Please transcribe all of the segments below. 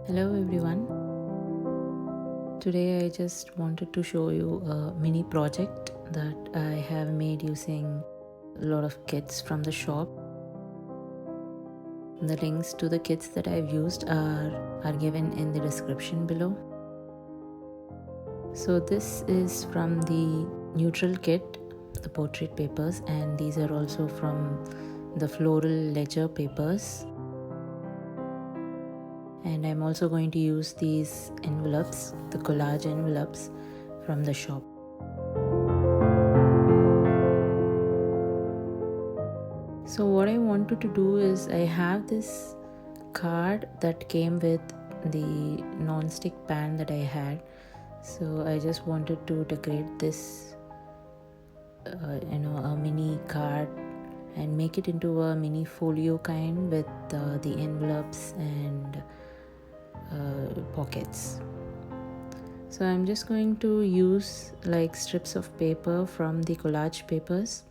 Hello everyone. Today I just wanted to show you a mini project that I have made using a lot of kits from the shop. The links to the kits that I've used are given in the description below. So this is from the neutral kit, the portrait papers, and these are also from the Floral Ledger papers. And I'm also going to use these envelopes, the collage envelopes from the shop. So what I wanted to do is I have this card that came with the non-stick pan that I had. So I just wanted to decorate this a mini card and make it into a mini folio kind with the envelopes and pockets. So I'm just going to use like strips of paper from the collage papers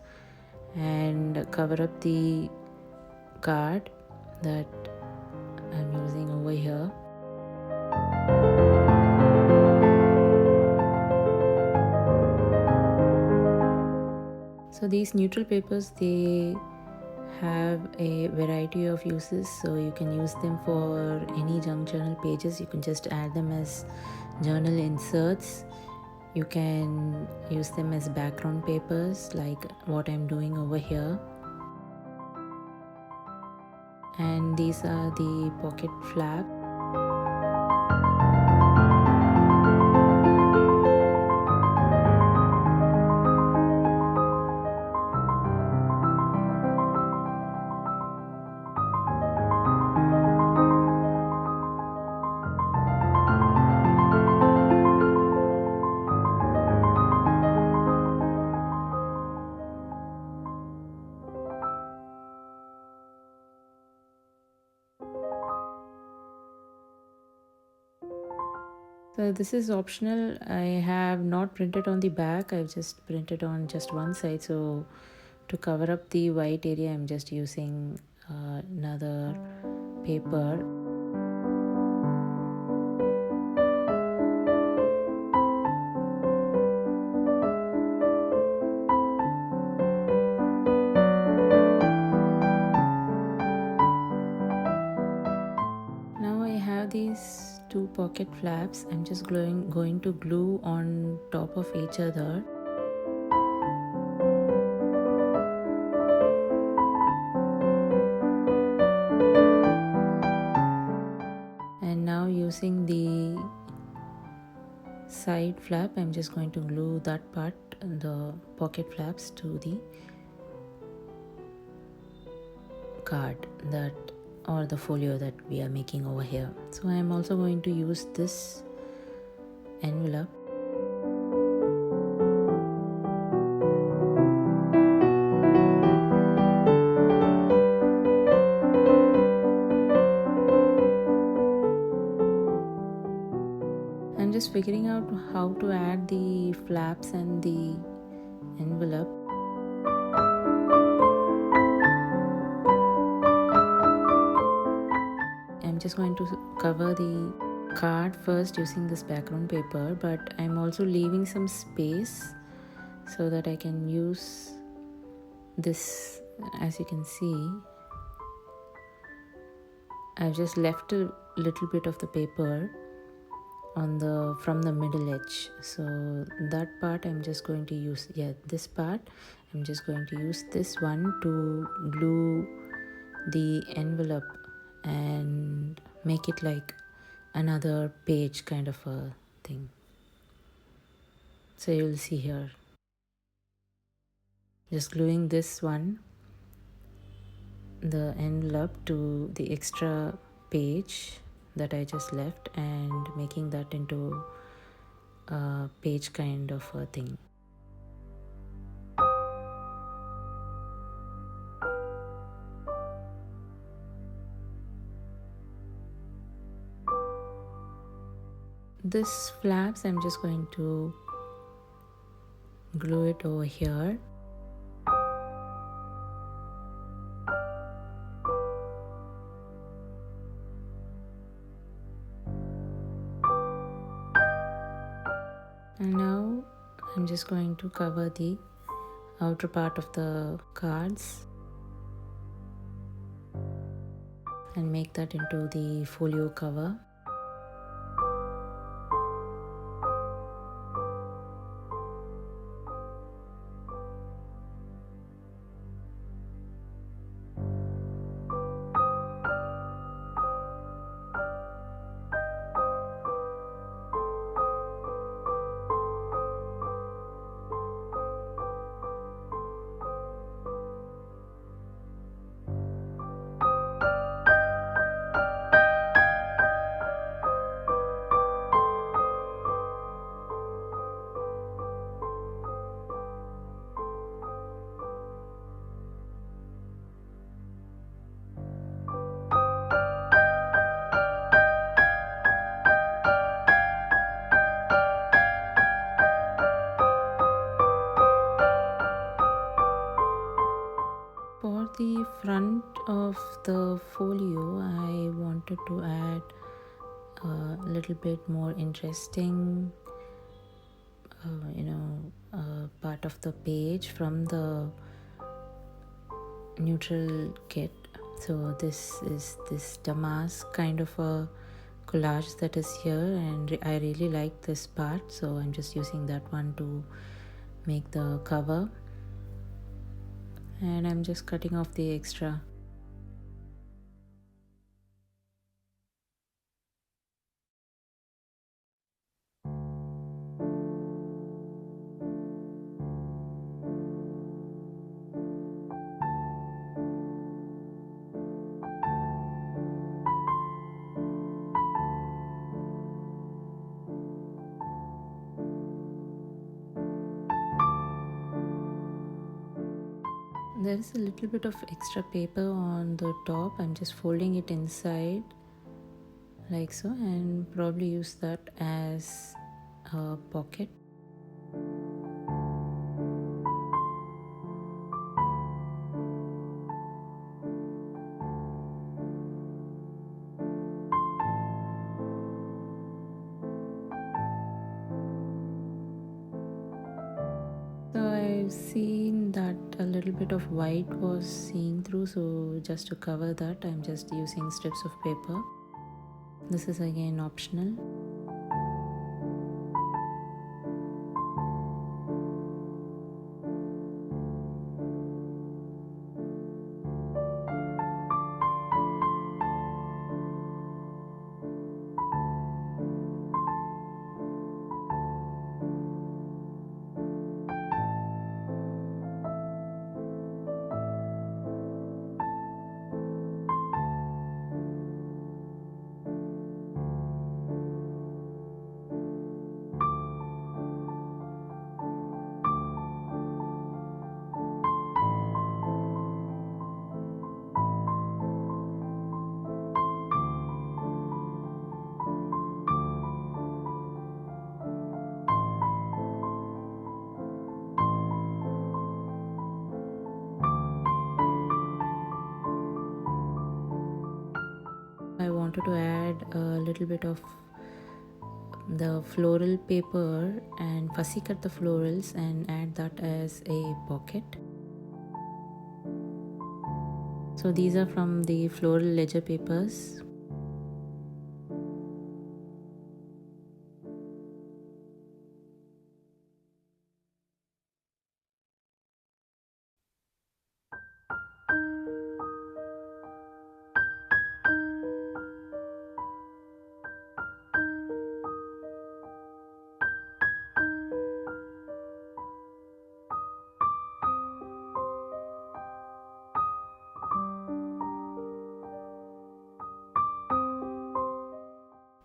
and cover up the card that I'm using over here. So these neutral papers, they have a variety of uses, so you can use them for any junk journal pages. You can just add them as journal inserts. You can use them as background papers like what I'm doing over here. And these are the pocket flap. So this is optional. I have not printed on the back. I've just printed on just one side. So to cover up the white area, I'm just using another paper. Now I have these two pocket flaps. I'm just going to glue on top of each other. And now using the side flap, I'm just going to glue that part, the pocket flaps, to the card that or the folio that we are making over here. So I'm also going to use this envelope. I'm just figuring out how to add the flaps and the envelope. I'm just going to cover the card first using this background paper, but I'm also leaving some space so that I can use this. As you can see, I've just left a little bit of the paper from the middle edge, so that part I'm just going to use. This part I'm just going to use this one to glue the envelope and make it like another page kind of a thing. So you'll see here, just gluing this one, the envelope, to the extra page that I just left and making that into a page kind of a thing. This flaps, I'm just going to glue it over here. And now I'm just going to cover the outer part of the cards and make that into the folio cover. For the front of the folio, I wanted to add a little bit more interesting part of the page from the neutral kit. So this is this damask kind of a collage that is here, and I really like this part, so I'm just using that one to make the cover, and I'm just cutting off the extra. There is a little bit of extra paper on the top. I'm just folding it inside like so, and probably use that as a pocket. So I've seen that a little bit of white was seeing through, so just to cover that I'm just using strips of paper. This is again optional. I wanted to add a little bit of the floral paper and fussy cut the florals and add that as a pocket. So these are from the Floral Ledger papers.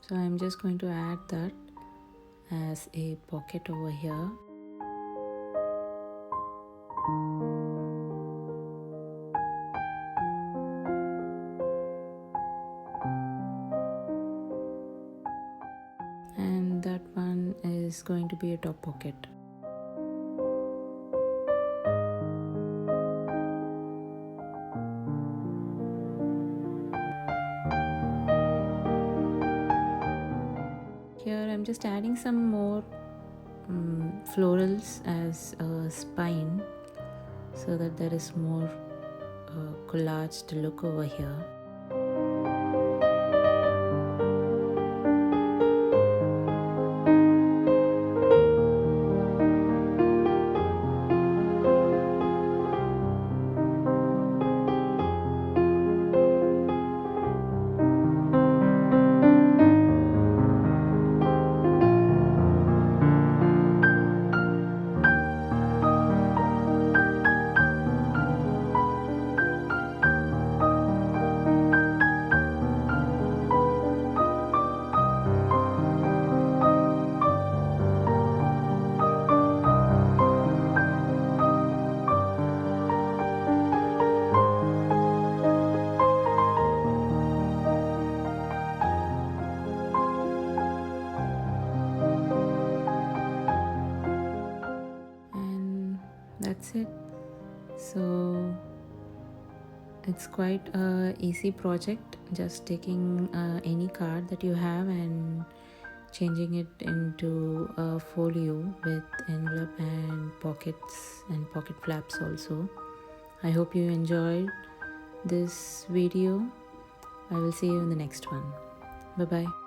So I'm just going to add that as a pocket over here. And that one is going to be a top pocket. Here I'm just adding some more florals as a spine so that there is more collage to look over here. That's it. So it's quite a easy project, just taking any card that you have and changing it into a folio with envelope and pockets and pocket flaps also. I hope you enjoyed this video. I will see you in the next one. Bye bye.